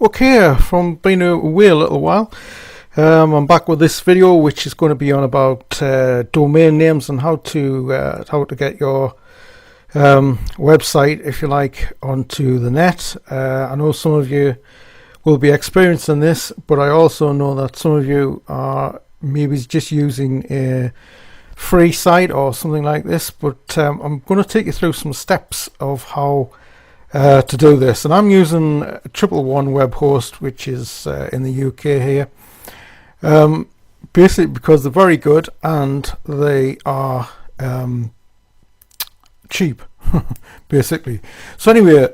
Okay, from being away a little while, I'm back with this video, which is going to be on about domain names and how to get your website, if you like, onto the net. I know some of you will be experiencing this, but I also know that some of you are maybe just using a free site or something like this. But I'm going to take you through some steps of how to do this, and I'm using Triple One web host, which is in the UK here, basically because they're very good and they are cheap basically. So anyway,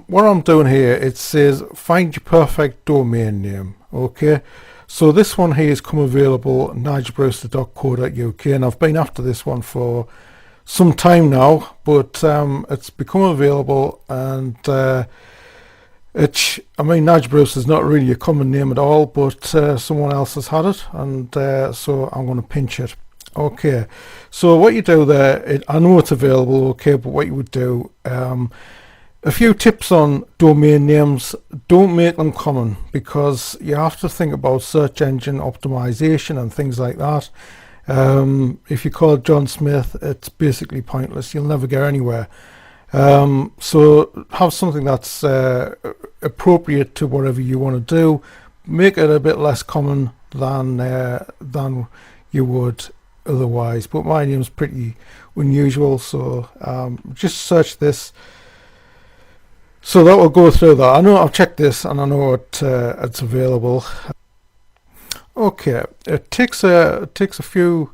what I'm doing here, it says find your perfect domain name. Okay, so this one here has come available, nigelbrewster.co.uk, and I've been after this one for some time now, but it's become available, and Nigel Brewster is not really a common name at all, but someone else has had it, and so I'm going to pinch it. Okay, so what you do there, I know it's available, okay, but what you would do, a few tips on domain names: don't make them common, because you have to think about search engine optimization and things like that. If you call it John Smith, it's basically pointless. You'll never get anywhere. So have something that's appropriate to whatever you want to do. Make it a bit less common than you would otherwise. But my name's pretty unusual, so just search this. So that will go through that. I know I've checked this, and I know it's available. Okay, it takes a few,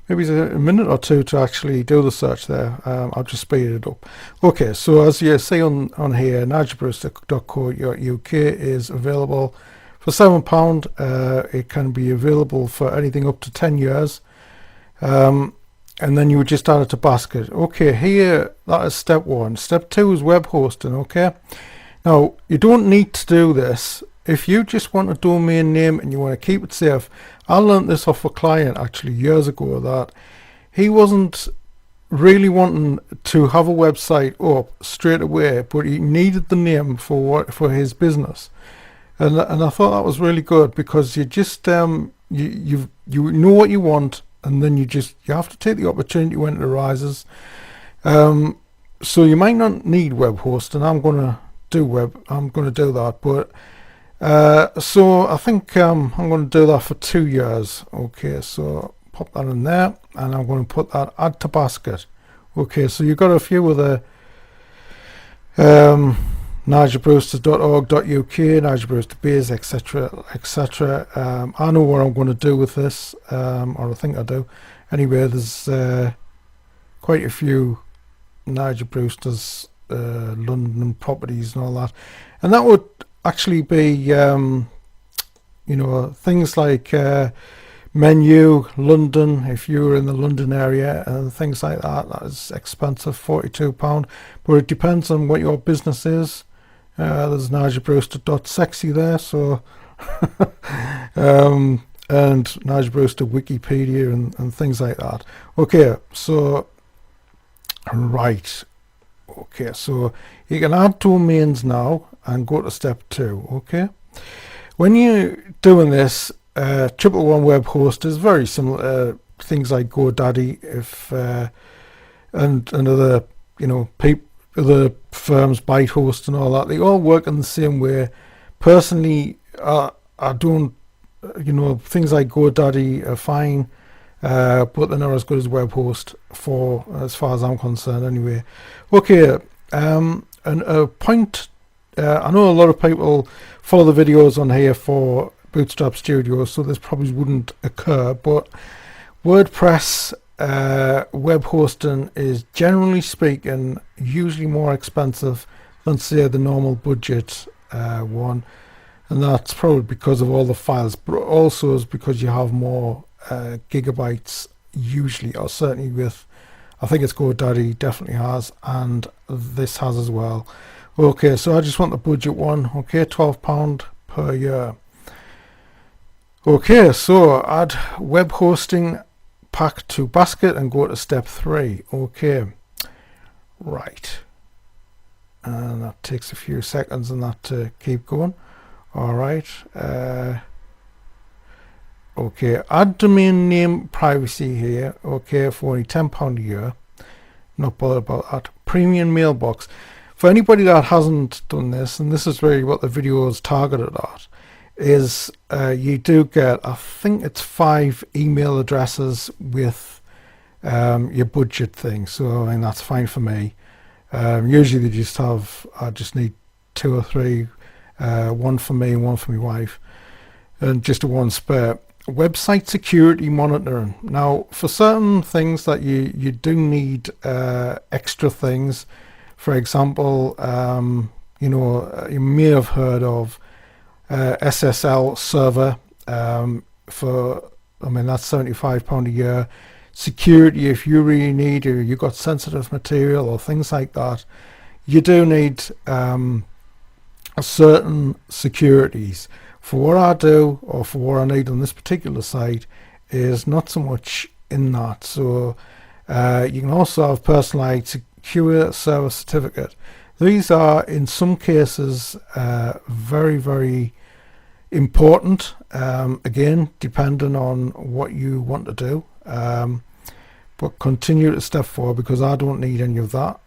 maybe a minute or two to actually do the search there. I'll just speed it up. Okay, so as you see on here, nigelbrewster.co.uk is available for £7. It can be available for anything up to 10 years. And then you would just add it to basket. Okay, here, that is step one. Step two is web hosting, okay? Now, you don't need to do this. If you just want a domain name and you want to keep it safe, I learned this off a client actually years ago, that he wasn't really wanting to have a website up straight away, but he needed the name for his business, and I thought that was really good, because you just you know what you want, and then you have to take the opportunity when it arises. So you might not need web hosting. I'm going to do that, but so I think I'm going to do that for 2 years. Okay, so pop that in there, and I'm going to put that add to basket. Okay, so you've got a few of the nigelbrewster.org.uk, Nigel Brewster Base, etc., etc. I know what I'm going to do with this, or I think I do. Anyway, there's quite a few Nigel Brewster's London properties and all that, and that would actually be things like menu London, if you were in the London area, and things like that. That is expensive, £42, but it depends on what your business is. There's nigelbrewster.sexy there, so and Nigel Brewster Wikipedia and things like that. Okay, so right. Okay, so you can add domains now and go to step two. Okay, when you're doing this, Triple One web host is very similar to things like GoDaddy, and other other firms, ByteHost and all that. They all work in the same way. Personally, I don't, things like GoDaddy are fine, but they're not as good as web host, as far as I'm concerned anyway. Okay, and a point, I know a lot of people follow the videos on here for Bootstrap Studio, so this probably wouldn't occur, but WordPress web hosting is, generally speaking, usually more expensive than, say, the normal budget one, and that's probably because of all the files, but also is because you have more gigabytes usually, or certainly with, I think it's GoDaddy definitely has, and this has as well. Okay, so I just want the budget one. Okay, £12 per year. Okay, so add web hosting pack to basket and go to step 3. Okay, right, and that takes a few seconds and that to keep going. All right. Okay, add domain name privacy here. Okay, for only £10 a year. Not bothered about that. Premium mailbox. For anybody that hasn't done this, and this is really what the video is targeted at, is you do get, I think it's 5 email addresses with your budget thing. So I mean that's fine for me. Usually they just have, I just need 2 or 3, one for me and one for my wife, and just a one spare. Website security monitoring. Now for certain things that you do need extra things, for example, you know, you may have heard of SSL server, for, I mean that's £75 a year. Security, if you really need, or you got sensitive material or things like that, you do need certain securities. For what I do, or for what I need on this particular site, is not so much in that. So you can also have personalized secure service certificate. These are in some cases very, very important, again depending on what you want to do, but continue to step forward, because I don't need any of that.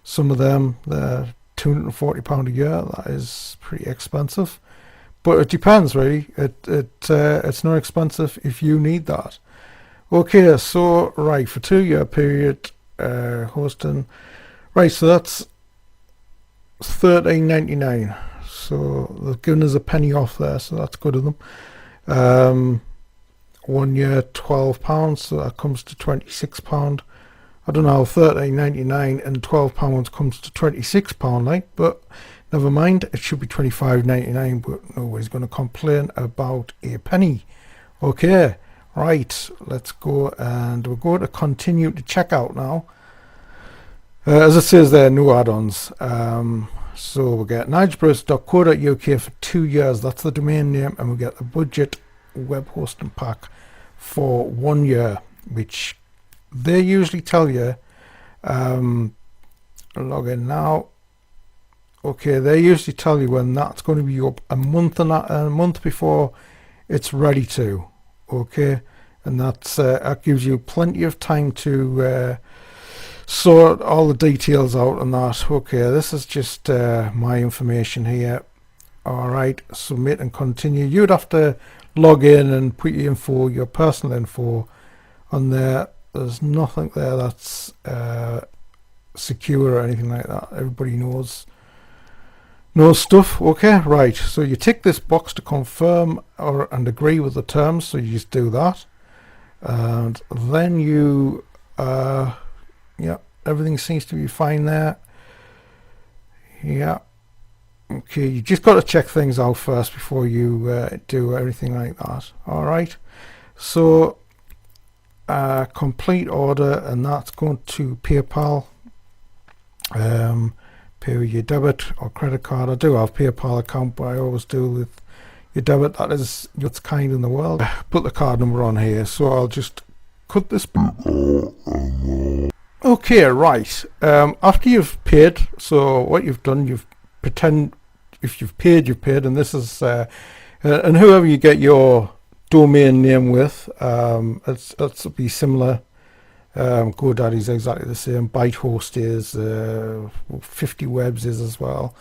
Some of them, they're £240 a year. That is pretty expensive, but it depends really. It's not expensive if you need that. Okay, so right, for 2-year period, hosting, right, so that's $13.99. So they've given us a penny off there, so that's good of them. 1 year £12, so that comes to £26. I don't know how £13.99 and £12 comes to £26 like, but never mind, it should be £25.99, but nobody's going to complain about a penny. Okay, right, let's go, and we're going to continue to checkout now. As it says there, no add-ons. So we get nigelbruce.co.uk for 2 years, that's the domain name, and we get the budget web hosting pack for 1 year, which they usually tell you, log in now. Okay, they usually tell you when that's going to be up a month before it's ready to. Okay, and that's that gives you plenty of time to sort all the details out on that. Okay, this is just my information here. All right, submit and continue. You'd have to log in and put your info, your personal info on there. There's nothing there that's secure or anything like that. Everybody knows stuff. Okay, right, so you tick this box to confirm and agree with the terms, so you just do that, and then you yeah, everything seems to be fine there. Yeah, okay, you just got to check things out first before you do everything like that. All right, so complete order, and that's going to PayPal. Pay with your debit or credit card. I do have PayPal account, but I always do with your debit. That is what's kind in the world. Put the card number on here, so I'll just cut this. Okay, right. After you've paid, so what you've done, you've pretend if you've paid, and this is and whoever you get your domain name with, it's be similar. GoDaddy's exactly the same. ByteHost is, 50webs is as well,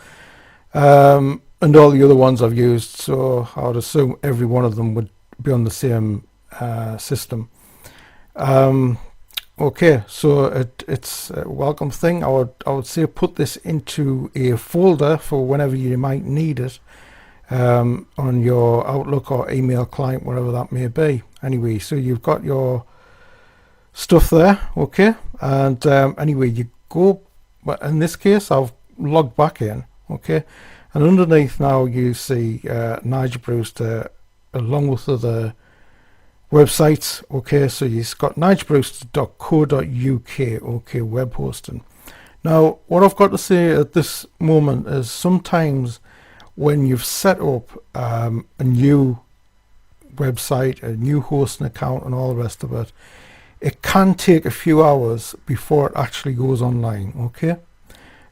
and all the other ones I've used. So I would assume every one of them would be on the same system. Okay, so it's a welcome thing. I would say put this into a folder for whenever you might need it, on your Outlook or email client, whatever that may be. Anyway, so you've got your stuff there. Okay, and anyway, you go, but in this case I've logged back in. Okay, and underneath now you see Nigel Brewster along with the websites. Okay, so you've got nigelbrewster.co.uk. okay, web hosting. Now what I've got to say at this moment is sometimes when you've set up a new website, a new hosting account and all the rest of it, it can take a few hours before it actually goes online. Okay,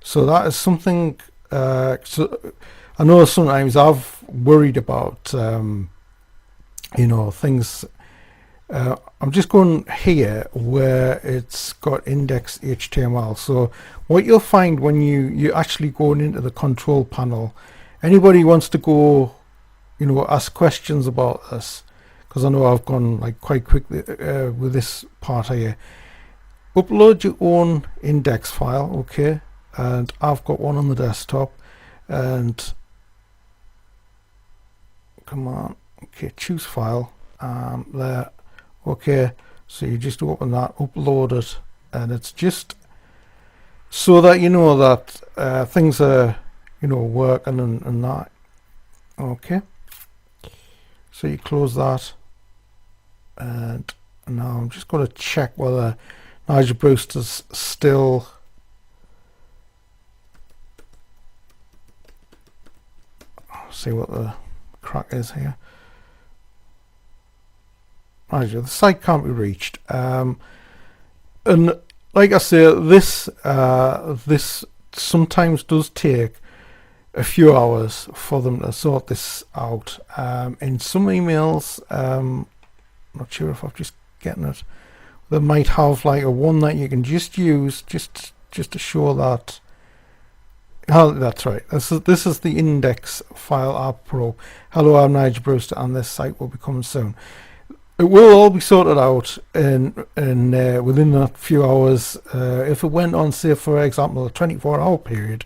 so that is something So I know sometimes I've worried about things. I'm just going here where it's got index HTML. So what you'll find when you actually going into the control panel, anybody wants to go, ask questions about this, because I know I've gone like quite quickly with this part here. Upload your own index file, okay, and I've got one on the desktop, and come on, okay, choose file, there, okay, so you just open that, upload it, and it's just so that you know that things are working and that. Okay, so you close that, and now I'm just going to check whether Nigel Brewster's still see what the crack is here. Nigel, the site can't be reached, and like I say, this sometimes does take a few hours for them to sort this out. In some emails, not sure if I'm just getting it, they might have like a one that you can just use just to show that. Oh, that's right. This is the index file app pro. Hello, I'm Nigel Brewster, and this site will be coming soon. It will all be sorted out in within a few hours. If it went on, say for example, a 24-hour period,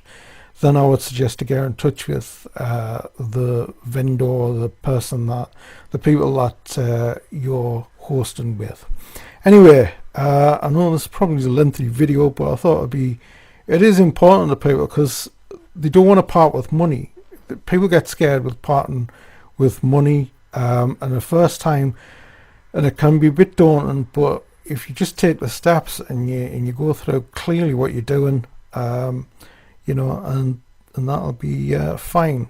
then I would suggest to get in touch with the vendor, the people that you're hosting with. Anyway, I know this is probably a lengthy video, but I thought it is important to people because they don't want to part with money. People get scared with parting with money, and the first time, and it can be a bit daunting. But if you just take the steps and you go through clearly what you're doing, and that'll be fine.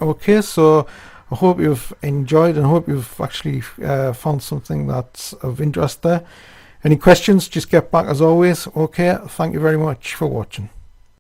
Okay, so I hope you've enjoyed and I hope you've actually found something that's of interest there. Any questions, just get back as always. Okay, thank you very much for watching.